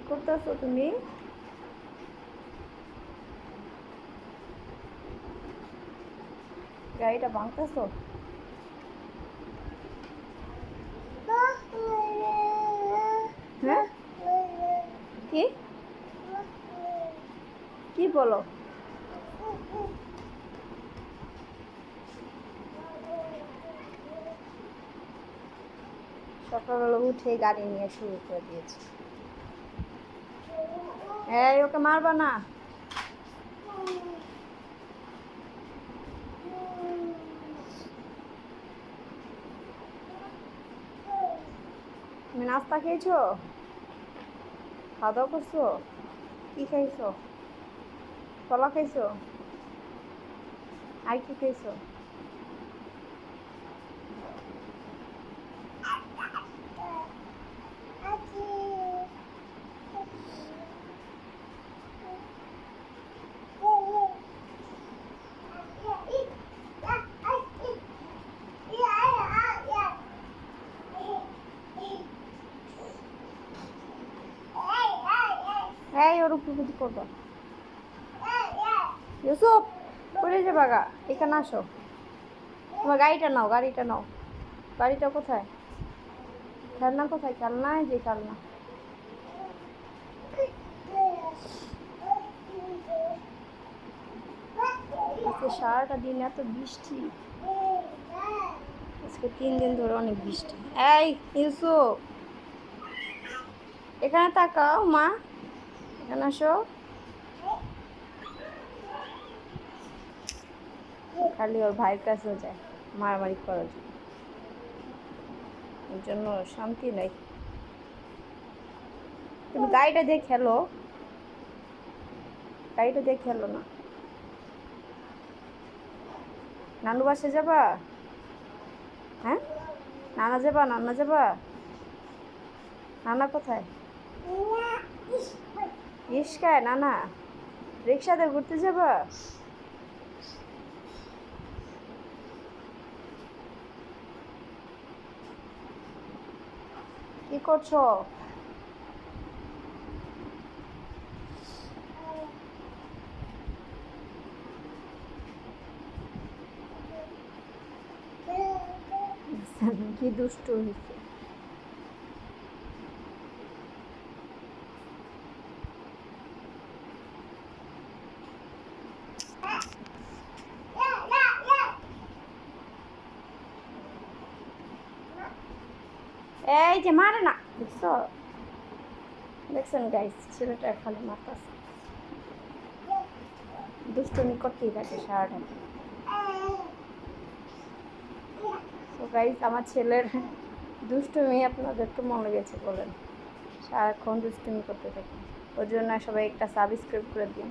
করতেছো তুমি? গাড়িটা ভাঙতেছো? হ্যাঁ, কি কি বলো? সকালবেলা উঠে গাড়ি নিয়ে শুরু করে দিয়েছে। এই ওকে মারবা না। তুমি নাস্তা খেয়েছো? খাওয়া দাওয়া করছো? কি খাইছো? কলা খাইছো? আর কি খাইছো? এই ওর উপর কিছু করবো। ইউসুফ পড়ে যাবা গা, এখানে আসো। তোমার গাড়িটা নাও, গাড়িটা নাও। গাড়িটা কোথায়? খেলনা কোথায়? খেলনা, এই যে খেলনা। আজকে সারাটা দিন এত বৃষ্টি, আজকে 3 দিন ধরে অনেক বৃষ্টি। এই ইউসুফ, এখানে তাকাও মা, এখানে আসো। খালি ওর ভাইয়ের কাছেও যায় মারামারি করার জন্য, ওর জন্য শান্তি নাই। তুমি গাড়িটা দিয়ে খেলো, গাড়িটা দিয়ে খেলো না। নানু বাসে যাবা? হ্যাঁ, নানা যাবা? নানা যাবা? নানা কোথায়? রিস্কায়? নানা রিক্সাতে ঘুরতে যাবা? কি করছো? কি দুষ্টু হয়েছে। এই যে মারে না, দেখছো? দেখছেন গাইস, ছেলেটা খালি মারতেছে, দুষ্টুমি করতেই থাকে সারাটা। তো গাইস, আমার ছেলের দুষ্টুমি আপনাদের কেমন লেগেছে বলেন? সারাক্ষণ দুষ্টুমি করতে থাকে, ওর জন্য সবাই একটা সাবস্ক্রাইব করে দিন।